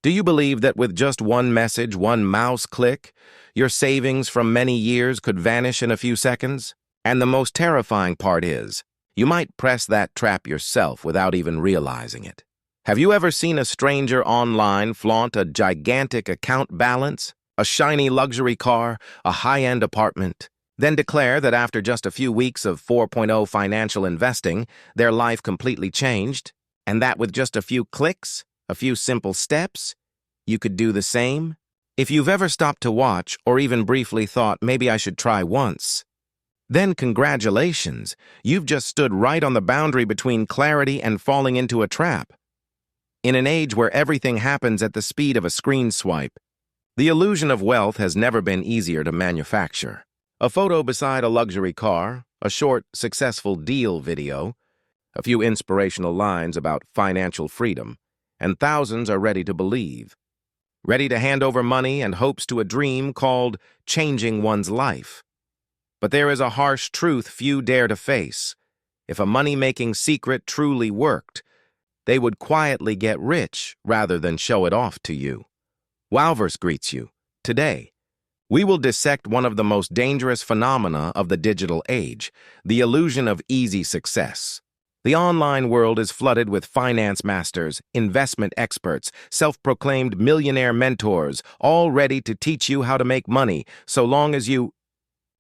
Do you believe that with just one message, one mouse click, your savings from many years could vanish in a few seconds? And the most terrifying part is, you might press that trap yourself without even realizing it. Have you ever seen a stranger online flaunt a gigantic account balance, a shiny luxury car, a high-end apartment, then declare that after just a few weeks of 4.0 financial investing, their life completely changed, and that with just a few clicks, a few simple steps, you could do the same? If you've ever stopped to watch or even briefly thought, maybe I should try once, then congratulations, you've just stood right on the boundary between clarity and falling into a trap. In an age where everything happens at the speed of a screen swipe, the illusion of wealth has never been easier to manufacture. A photo beside a luxury car, a short, successful deal video, a few inspirational lines about financial freedom, and thousands are ready to believe. Ready to hand over money and hopes to a dream called changing one's life. But there is a harsh truth few dare to face. If a money-making secret truly worked, they would quietly get rich rather than show it off to you. WowVerse greets you. Today, we will dissect one of the most dangerous phenomena of the digital age, the illusion of easy success. The online world is flooded with finance masters, investment experts, self-proclaimed millionaire mentors, all ready to teach you how to make money so long as you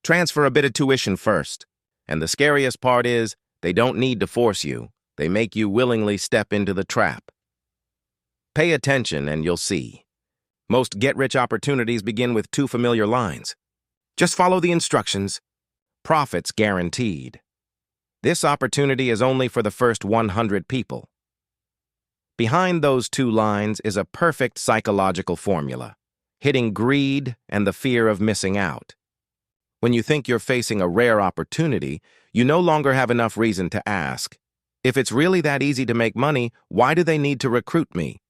transfer a bit of tuition first. And the scariest part is, they don't need to force you. They make you willingly step into the trap. Pay attention and you'll see. Most get-rich opportunities begin with two familiar lines. Just follow the instructions. Profits guaranteed. This opportunity is only for the first 100 people. Behind those two lines is a perfect psychological formula, hitting greed and the fear of missing out. When you think you're facing a rare opportunity, you no longer have enough reason to ask, if it's really that easy to make money, why do they need to recruit me?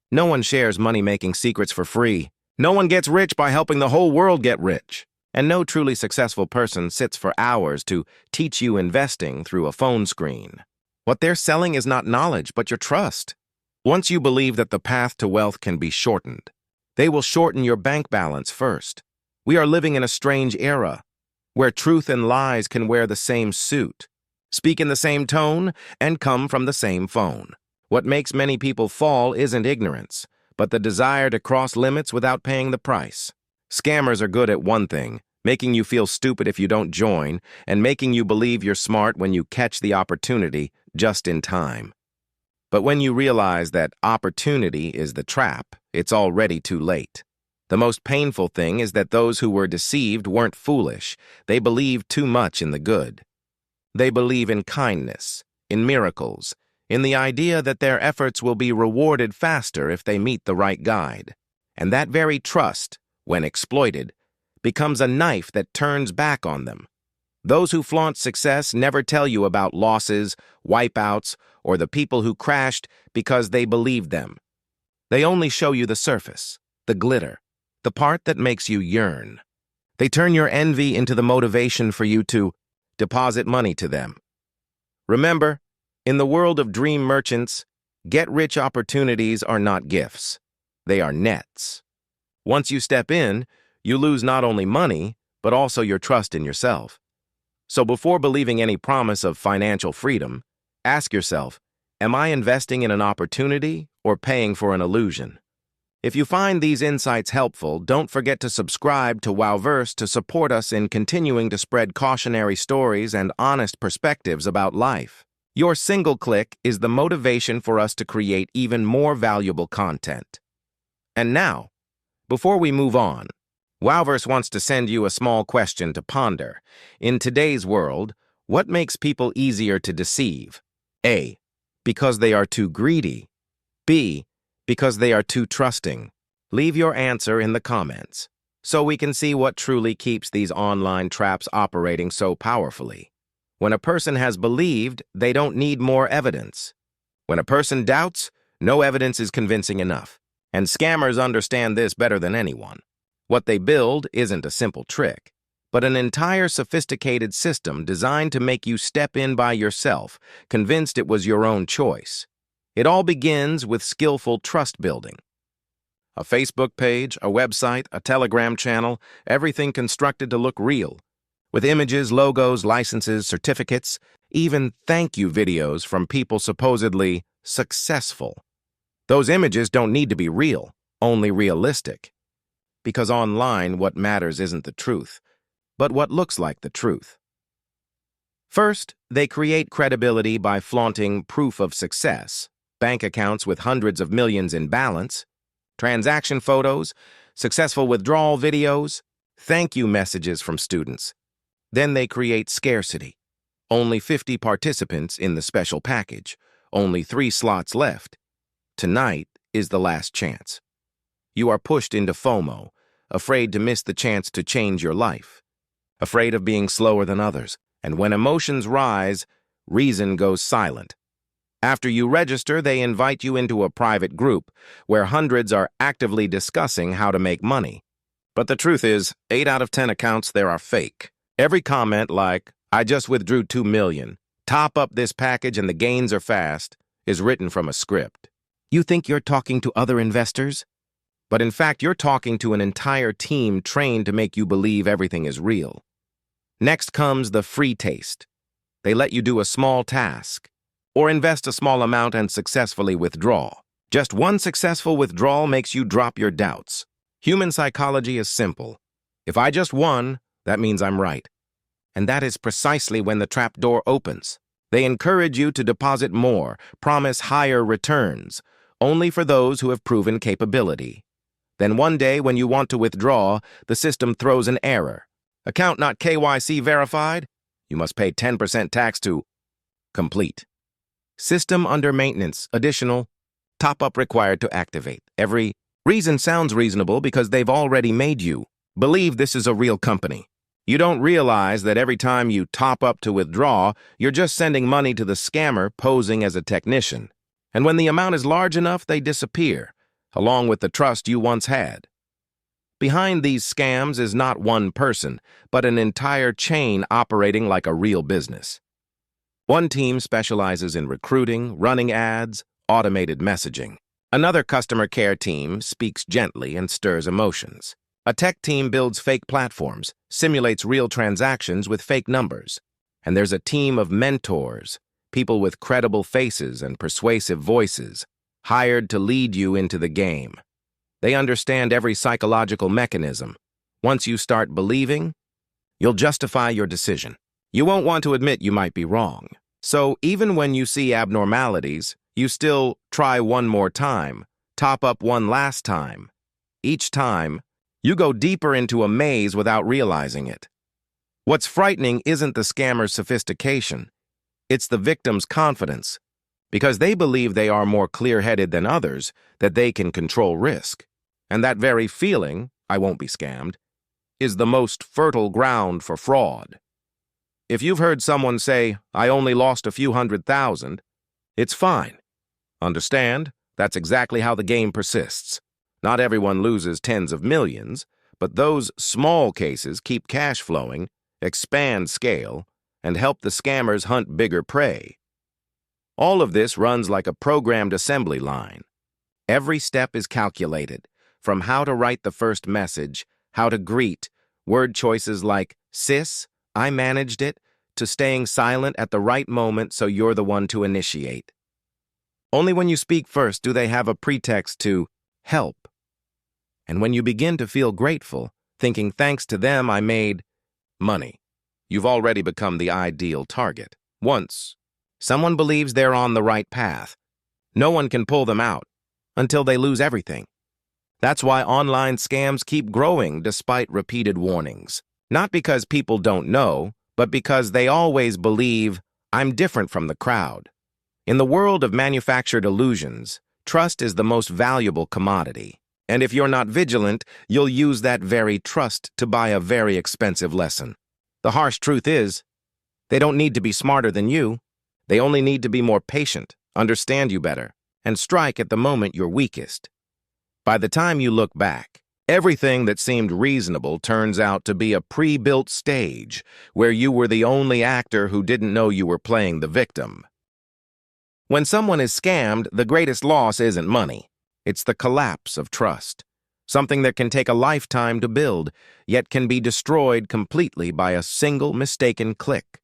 No one shares money-making secrets for free. No one gets rich by helping the whole world get rich. And no truly successful person sits for hours to teach you investing through a phone screen. What they're selling is not knowledge, but your trust. Once you believe that the path to wealth can be shortened, they will shorten your bank balance first. We are living in a strange era, where truth and lies can wear the same suit, speak in the same tone, and come from the same phone. What makes many people fall isn't ignorance, but the desire to cross limits without paying the price. Scammers are good at one thing, making you feel stupid if you don't join, and making you believe you're smart when you catch the opportunity just in time. But when you realize that opportunity is the trap, it's already too late. The most painful thing is that those who were deceived weren't foolish. They believed too much in the good. They believe in kindness, in miracles, in the idea that their efforts will be rewarded faster if they meet the right guide. And that very trust, when exploited, becomes a knife that turns back on them. Those who flaunt success never tell you about losses, wipeouts, or the people who crashed because they believed them. They only show you the surface, the glitter, the part that makes you yearn. They turn your envy into the motivation for you to deposit money to them. Remember, in the world of dream merchants, get-rich opportunities are not gifts. They are nets. Once you step in, you lose not only money, but also your trust in yourself. So before believing any promise of financial freedom, ask yourself, am I investing in an opportunity or paying for an illusion? If you find these insights helpful, don't forget to subscribe to WowVerse to support us in continuing to spread cautionary stories and honest perspectives about life. Your single click is the motivation for us to create even more valuable content. And now, before we move on, WowVerse wants to send you a small question to ponder. In today's world, what makes people easier to deceive? A, because they are too greedy. B, because they are too trusting. Leave your answer in the comments, so we can see what truly keeps these online traps operating so powerfully. When a person has believed, they don't need more evidence. When a person doubts, no evidence is convincing enough. And scammers understand this better than anyone. What they build isn't a simple trick, but an entire sophisticated system designed to make you step in by yourself, convinced it was your own choice. It all begins with skillful trust building. A Facebook page, a website, a Telegram channel, everything constructed to look real. With images, logos, licenses, certificates, even thank you videos from people supposedly successful. Those images don't need to be real, only realistic. Because online, what matters isn't the truth, but what looks like the truth. First, they create credibility by flaunting proof of success, bank accounts with hundreds of millions in balance, transaction photos, successful withdrawal videos, thank you messages from students. Then they create scarcity. Only 50 participants in the special package, only 3 slots left. Tonight is the last chance. You are pushed into FOMO, afraid to miss the chance to change your life, afraid of being slower than others, and when emotions rise, reason goes silent. After you register, they invite you into a private group where hundreds are actively discussing how to make money. But the truth is, 8 out of 10 accounts there are fake. Every comment like, "I just withdrew 2 million, top up this package and the gains are fast," is written from a script. You think you're talking to other investors? But in fact, you're talking to an entire team trained to make you believe everything is real. Next comes the free taste. They let you do a small task, or invest a small amount and successfully withdraw. Just one successful withdrawal makes you drop your doubts. Human psychology is simple. If I just won, that means I'm right. And that is precisely when the trap door opens. They encourage you to deposit more, promise higher returns, only for those who have proven capability. Then one day when you want to withdraw, the system throws an error. Account not KYC verified? You must pay 10% tax to complete. System under maintenance, additional, top-up required to activate. Every reason sounds reasonable because they've already made you believe this is a real company. You don't realize that every time you top up to withdraw, you're just sending money to the scammer posing as a technician. And when the amount is large enough, they disappear, along with the trust you once had. Behind these scams is not one person, but an entire chain operating like a real business. One team specializes in recruiting, running ads, automated messaging. Another customer care team speaks gently and stirs emotions. A tech team builds fake platforms, simulates real transactions with fake numbers. And there's a team of mentors, people with credible faces and persuasive voices, hired to lead you into the game. They understand every psychological mechanism. Once you start believing, you'll justify your decision. You won't want to admit you might be wrong. So even when you see abnormalities, you still try one more time, top up one last time. Each time, you go deeper into a maze without realizing it. What's frightening isn't the scammer's sophistication. It's the victim's confidence. Because they believe they are more clear-headed than others, that they can control risk. And that very feeling, "I won't be scammed," is the most fertile ground for fraud. If you've heard someone say, "I only lost a few $100,000, it's fine. Understand? That's exactly how the game persists. Not everyone loses tens of millions, but those small cases keep cash flowing, expand scale, and help the scammers hunt bigger prey. All of this runs like a programmed assembly line. Every step is calculated, from how to write the first message, how to greet, word choices like, "Sis, I managed it," to staying silent at the right moment so you're the one to initiate. Only when you speak first do they have a pretext to help. And when you begin to feel grateful, thinking thanks to them I made money, you've already become the ideal target. Once someone believes they're on the right path, no one can pull them out until they lose everything. That's why online scams keep growing despite repeated warnings. Not because people don't know, but because they always believe, "I'm different from the crowd." In the world of manufactured illusions, trust is the most valuable commodity. And if you're not vigilant, you'll use that very trust to buy a very expensive lesson. The harsh truth is, they don't need to be smarter than you. They only need to be more patient, understand you better, and strike at the moment you're weakest. By the time you look back, everything that seemed reasonable turns out to be a pre-built stage where you were the only actor who didn't know you were playing the victim. When someone is scammed, the greatest loss isn't money. It's the collapse of trust. something that can take a lifetime to build, yet can be destroyed completely by a single mistaken click.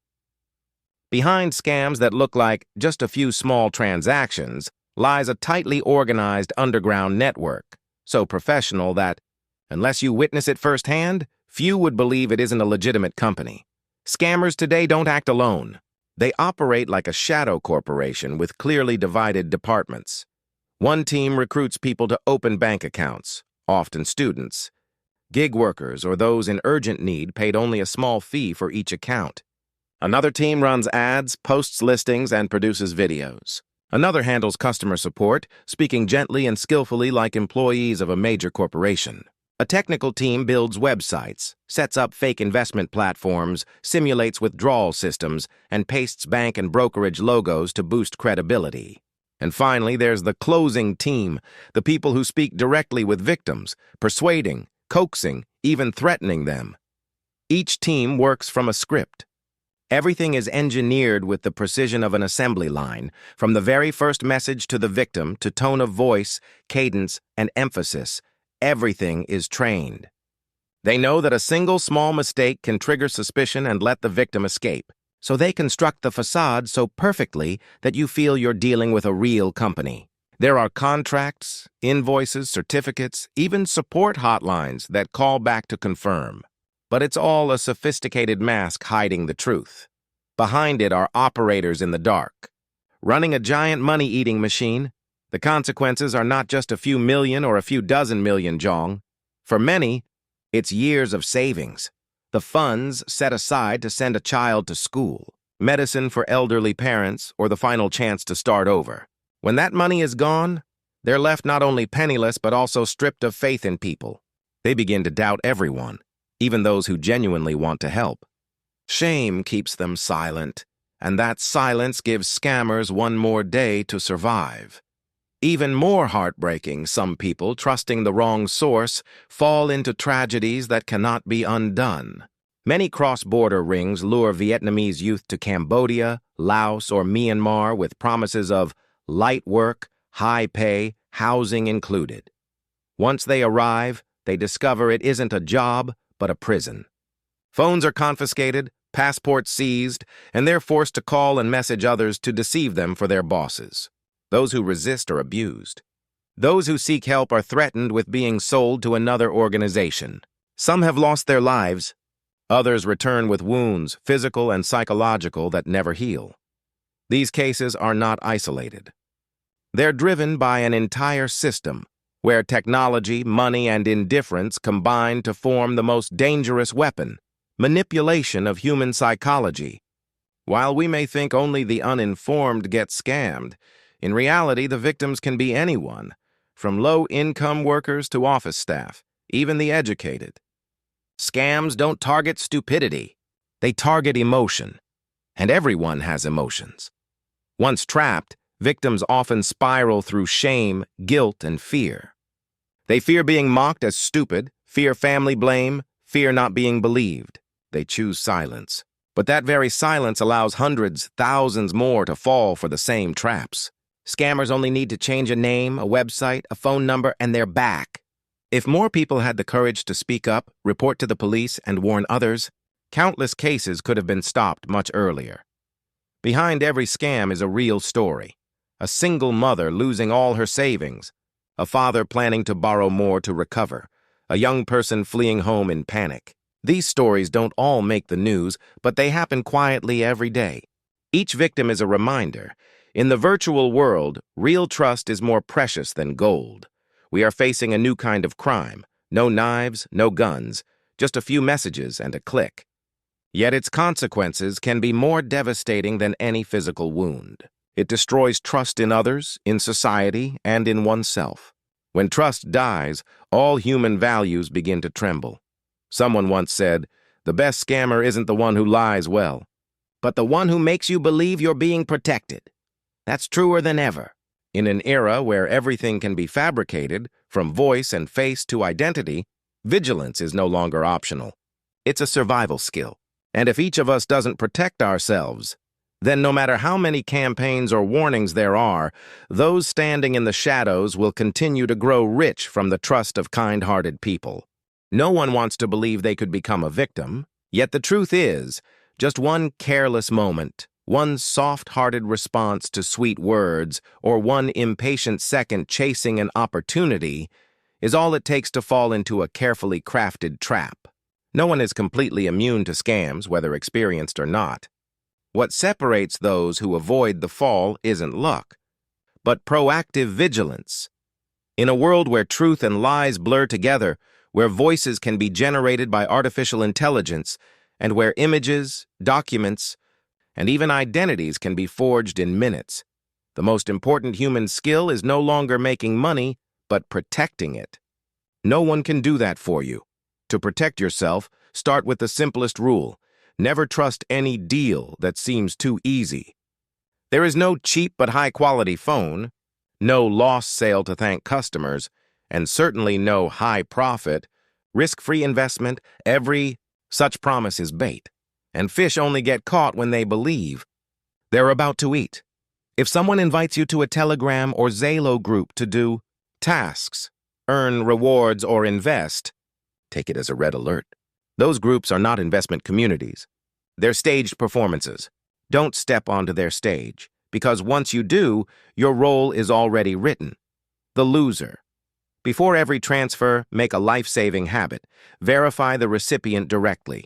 Behind scams that look like just a few small transactions lies a tightly organized underground network, so professional that, unless you witness it firsthand, few would believe it isn't a legitimate company. Scammers today don't act alone. They operate like a shadow corporation with clearly divided departments. One team recruits people to open bank accounts, often students. Gig workers or those in urgent need paid only a small fee for each account. Another team runs ads, posts listings, and produces videos. Another handles customer support, speaking gently and skillfully like employees of a major corporation. A technical team builds websites, sets up fake investment platforms, simulates withdrawal systems, and pastes bank and brokerage logos to boost credibility. And finally, there's the closing team, the people who speak directly with victims, persuading, coaxing, even threatening them. Each team works from a script. Everything is engineered with the precision of an assembly line, from the very first message to the victim to tone of voice, cadence, and emphasis. Everything is trained. They know that a single small mistake can trigger suspicion and let the victim escape, so they construct the facade so perfectly that you feel you're dealing with a real company. There are contracts, invoices, certificates, even support hotlines that call back to confirm. But it's all a sophisticated mask hiding the truth. Behind it are operators in the dark. Running a giant money-eating machine, the consequences are not just a few million or a few dozen million jong. For many, it's years of savings. The funds set aside to send a child to school, medicine for elderly parents, or the final chance to start over. When that money is gone, they're left not only penniless but also stripped of faith in people. They begin to doubt everyone, even those who genuinely want to help. Shame keeps them silent, and that silence gives scammers one more day to survive. Even more heartbreaking, some people, trusting the wrong source, fall into tragedies that cannot be undone. Many cross-border rings lure Vietnamese youth to Cambodia, Laos, or Myanmar with promises of light work, high pay, housing included. Once they arrive, they discover it isn't a job, but a prison. Phones are confiscated, passports seized, and they're forced to call and message others to deceive them for their bosses. Those who resist are abused. Those who seek help are threatened with being sold to another organization. Some have lost their lives. Others return with wounds, physical and psychological, that never heal. These cases are not isolated. They're driven by an entire system, where technology, money, and indifference combine to form the most dangerous weapon: manipulation of human psychology. While we may think only the uninformed get scammed, in reality, the victims can be anyone, from low-income workers to office staff, even the educated. Scams don't target stupidity. They target emotion. And everyone has emotions. Once trapped, victims often spiral through shame, guilt, and fear. They fear being mocked as stupid, fear family blame, fear not being believed. They choose silence. But that very silence allows hundreds, thousands more to fall for the same traps. Scammers only need to change a name, a website, a phone number, and they're back. If more people had the courage to speak up, report to the police, and warn others, countless cases could have been stopped much earlier. Behind every scam is a real story. A single mother losing all her savings, a father planning to borrow more to recover, a young person fleeing home in panic. These stories don't all make the news, but they happen quietly every day. Each victim is a reminder. In the virtual world, real trust is more precious than gold. We are facing a new kind of crime. No knives, no guns, just a few messages and a click. Yet its consequences can be more devastating than any physical wound. It destroys trust in others, in society, and in oneself. When trust dies, all human values begin to tremble. Someone once said, "The best scammer isn't the one who lies well, but the one who makes you believe you're being protected." That's truer than ever. In an era where everything can be fabricated, from voice and face to identity, vigilance is no longer optional. It's a survival skill. And if each of us doesn't protect ourselves, then no matter how many campaigns or warnings there are, those standing in the shadows will continue to grow rich from the trust of kind-hearted people. No one wants to believe they could become a victim, yet the truth is, just one careless moment, one soft-hearted response to sweet words, or one impatient second chasing an opportunity is all it takes to fall into a carefully crafted trap. No one is completely immune to scams, whether experienced or not. What separates those who avoid the fall isn't luck, but proactive vigilance. In a world where truth and lies blur together, where voices can be generated by artificial intelligence, and where images, documents, and even identities can be forged in minutes, the most important human skill is no longer making money, but protecting it. No one can do that for you. To protect yourself, start with the simplest rule. Never trust any deal that seems too easy. There is no cheap but high-quality phone, no lost sale to thank customers, and certainly no high-profit, risk-free investment. Every such promise is bait, and fish only get caught when they believe they're about to eat. If someone invites you to a Telegram or Zalo group to do tasks, earn rewards, or invest, take it as a red alert. Those groups are not investment communities. They're staged performances. Don't step onto their stage, because once you do, your role is already written. The loser. Before every transfer, make a life-saving habit. Verify the recipient directly.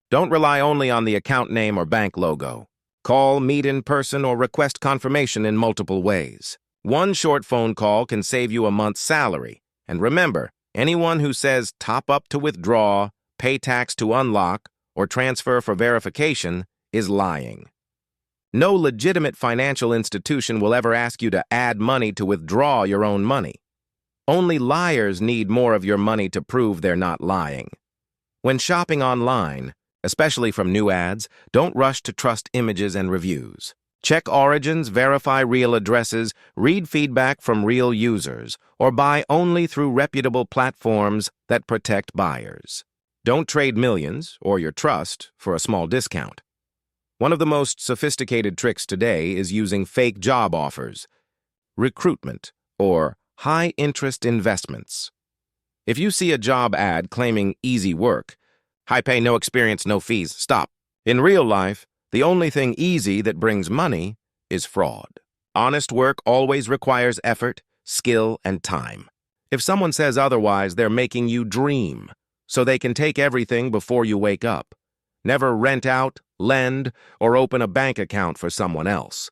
Don't rely only on the account name or bank logo. Call, meet in person, or request confirmation in multiple ways. One short phone call can save you a month's salary. And remember, anyone who says top up to withdraw, pay tax to unlock, or transfer for verification is lying. No legitimate financial institution will ever ask you to add money to withdraw your own money. Only liars need more of your money to prove they're not lying. When shopping online, especially from new ads, don't rush to trust images and reviews. Check origins, verify real addresses, read feedback from real users, or buy only through reputable platforms that protect buyers. Don't trade millions, or your trust, for a small discount. One of the most sophisticated tricks today is using fake job offers, recruitment, or high-interest investments. If you see a job ad claiming easy work, high pay, no experience, no fees, stop. In real life, the only thing easy that brings money is fraud. Honest work always requires effort, skill, and time. If someone says otherwise, they're making you dream, so they can take everything before you wake up. Never rent out, lend, or open a bank account for someone else.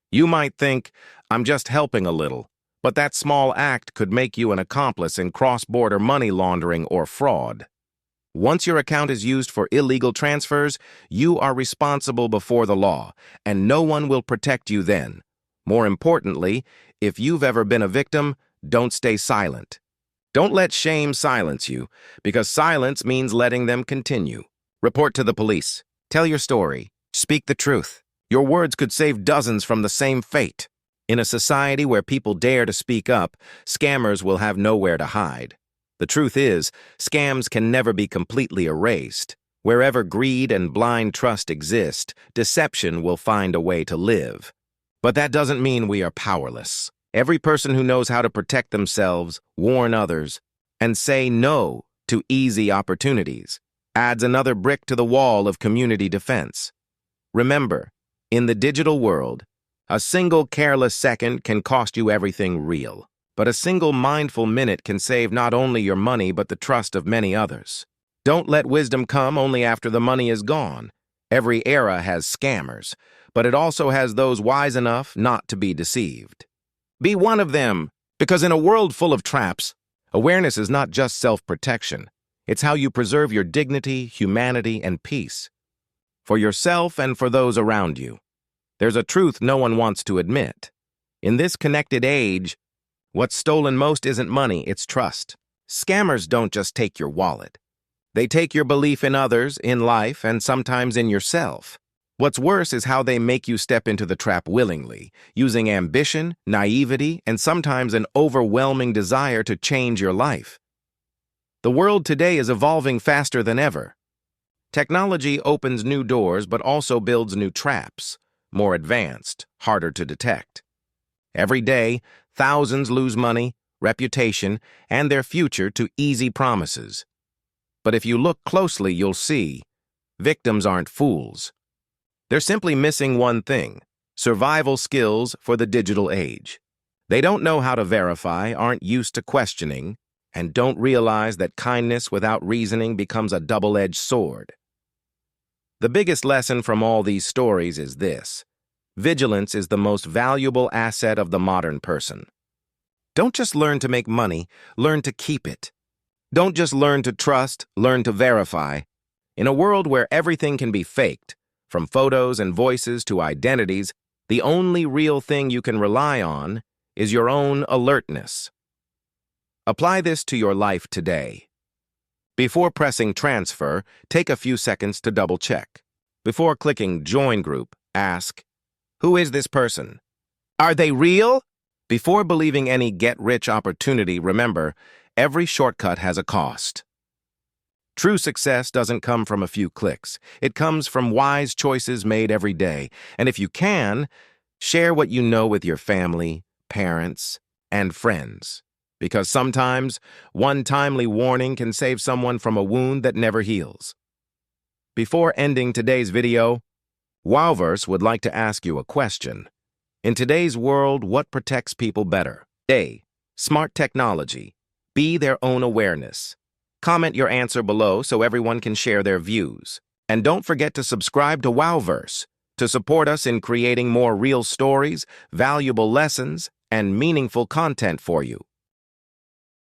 You might think, I'm just helping a little, but that small act could make you an accomplice in cross-border money laundering or fraud. Once your account is used for illegal transfers, you are responsible before the law, and no one will protect you then. More importantly, if you've ever been a victim, don't stay silent. Don't let shame silence you, because silence means letting them continue. Report to the police. Tell your story. Speak the truth. Your words could save dozens from the same fate. In a society where people dare to speak up, scammers will have nowhere to hide. The truth is, scams can never be completely erased. Wherever greed and blind trust exist, deception will find a way to live. But that doesn't mean we are powerless. Every person who knows how to protect themselves, warn others, and say no to easy opportunities adds another brick to the wall of community defense. Remember, in the digital world, a single careless second can cost you everything real. But a single mindful minute can save not only your money but the trust of many others. Don't let wisdom come only after the money is gone. Every era has scammers, but it also has those wise enough not to be deceived. Be one of them, because in a world full of traps, awareness is not just self-protection. It's how you preserve your dignity, humanity, and peace. For yourself and for those around you. There's a truth no one wants to admit. In this connected age, what's stolen most isn't money, it's trust. Scammers don't just take your wallet. They take your belief in others, in life, and sometimes in yourself. What's worse is how they make you step into the trap willingly, using ambition, naivety, and sometimes an overwhelming desire to change your life. The world today is evolving faster than ever. Technology opens new doors but also builds new traps. more advanced, harder to detect. Every day, thousands lose money, reputation, and their future to easy promises. But if you look closely, you'll see victims aren't fools. They're simply missing one thing: survival skills for the digital age. They don't know how to verify, aren't used to questioning, and don't realize that kindness without reasoning becomes a double-edged sword. The biggest lesson from all these stories is this: vigilance is the most valuable asset of the modern person. Don't just learn to make money, learn to keep it. Don't just learn to trust, learn to verify. In a world where everything can be faked, from photos and voices to identities, the only real thing you can rely on is your own alertness. Apply this to your life today. Before pressing transfer, take a few seconds to double-check. Before clicking join group, ask, who is this person? Are they real? Before believing any get-rich opportunity, remember, every shortcut has a cost. True success doesn't come from a few clicks. It comes from wise choices made every day. And if you can, share what you know with your family, parents, and friends. Because sometimes, one timely warning can save someone from a wound that never heals. Before ending today's video, WowVerse would like to ask you a question. In today's world, what protects people better? A. Smart technology. B. Their own awareness. Comment your answer below so everyone can share their views. And don't forget to subscribe to WowVerse to support us in creating more real stories, valuable lessons, and meaningful content for you.